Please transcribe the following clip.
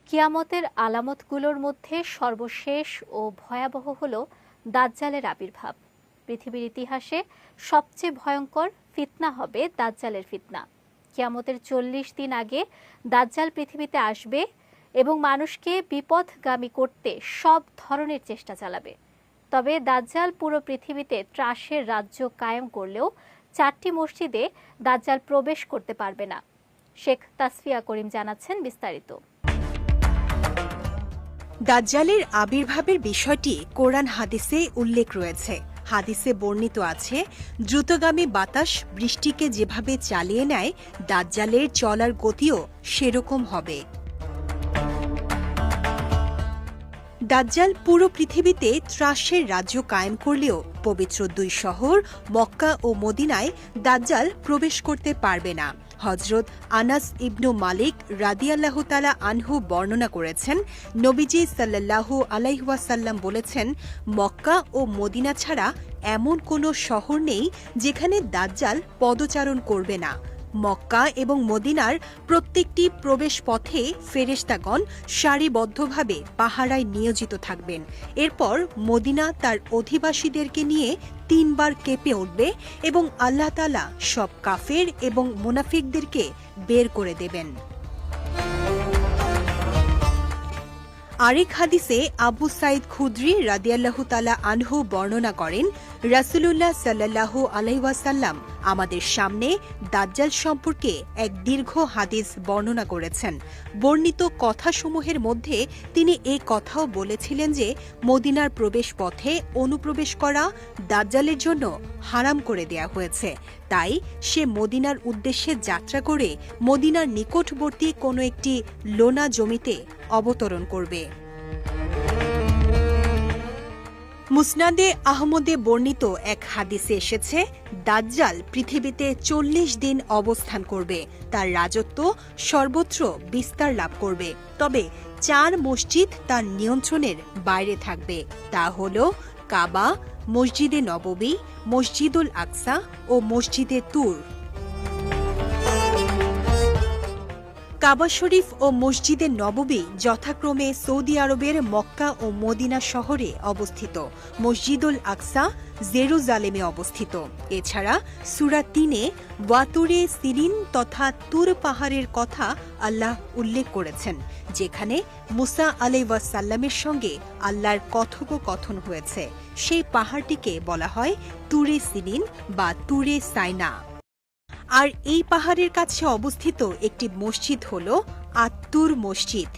কিয়ামতের আলামতগুলোর মধ্যে সর্বশেষ ও ভয়াবহ হল দাজ্জালের আবির্ভাব। পৃথিবীর ইতিহাসে সবচেয়ে ভয়ঙ্কর ফিতনা হবে দাজ্জালের ফিতনা। কিয়ামতের 40 দিন আগে দাজ্জাল পৃথিবীতে আসবে এবং মানুষকে বিপথগামী করতে সব ধরনের চেষ্টা চালাবে। তবে দাজ্জাল পুরো পৃথিবীতে ত্রাসের রাজ্য কায়েম করলেও 4টি মসজিদে দাজ্জাল প্রবেশ করতে পারবে না। শেখ তাসফিয়া করিম জানাচ্ছেন বিস্তারিত। দাজ্জালের আবির্ভাবের বিষয়টি কোরআন হাদিসে উল্লেখ রয়েছে। হাদিসে বর্ণিত আছে, দ্রুতগামী বাতাস বৃষ্টিকে যেভাবে চালিয়ে নেয়, দাজ্জালের চলার গতিও সেরকম হবে। দাজ্জাল পুরো পৃথিবীতে ত্রাসের রাজ্য কায়েম করলেও পবিত্র 2 শহর মক্কা ও মদিনায় দাজ্জাল প্রবেশ করতে পারবে না। হযরত আনাস ইবনু মালিক রাদিয়াল্লাহু তাআলা আনহু বর্ণনা করেছেন, নবীজি সাল্লাল্লাহু আলাইহি ওয়াসাল্লাম বলেছেন, মক্কা ও মদিনা ছাড়া এমন কোনো শহর নেই যেখানে দাজ্জাল পদচারণ করবে না। মক্কা এবং মদিনার প্রত্যেকটি প্রবেশ পথে ফেরেশতাগণ সারিবদ্ধভাবে পাহারায় নিয়োজিত থাকবেন। এরপর মদিনা তার অধিবাসীদেরকে নিয়ে 3 বার কেঁপে উঠবে এবং আল্লাহ তাআলা সব কাফের এবং মুনাফিকদেরকে বের করে দেবেন। আরেক হাদিসে আবু সাইদ খুদরি রাদিয়াল্লাহু তাআলা আনহু বর্ণনা করেন, রাসূলুল্লাহ সাল্লাল্লাহু আলাইহি ওয়াসাল্লাম আমাদের সামনে দাজ্জাল সম্পর্কে এক দীর্ঘ হাদিস বর্ণনা করেছেন। বর্ণিত কথাসমূহের মধ্যে তিনি এই কথাও বলেছিলেন যে, মদিনার প্রবেশ পথে অনুপ্রবেশ করা দাজ্জালের জন্য হারাম করে দেয়া হয়েছে। তাই সে মদিনার উদ্দেশ্যে যাত্রা করে মদিনার নিকটবর্তী কোনো একটি লোনা জমিতে অবতরণ করবে। মুসনাদে আহমদে বর্ণিত এক হাদিসে এসেছে, দাজ্জাল পৃথিবীতে 40 দিন অবস্থান করবে। তার রাজত্ব সর্বত্র বিস্তার লাভ করবে। তবে 4 মসজিদ তার নিয়ন্ত্রণের বাইরে থাকবে। তা হল কাবা, মসজিদে নববী, মসজিদুল আকসা ও মসজিদে তুর। কাবা শরীফ ও মসজিদে নববী যথাক্রমে সৌদি আরবের মক্কা ও মদিনা শহরে অবস্থিত। মসজিদুল আকসা জেরুজালেমে অবস্থিত। এছাড়া সূরা 3-এ ওয়াতুরে সিরিন তথা তুর পাহাড়ের কথা আল্লাহ উল্লেখ করেছেন, যেখানে মুসা আলাইহিস সালামের সঙ্গে আল্লাহর কথোপকথন হয়েছে। সেই পাহাড়টিকে বলা হয় তুরে সিরিন বা তুরে সাইনা। আর এই পাহাড়ের কাছে অবস্থিত একটি মসজিদ হল আত্তুর মসজিদ।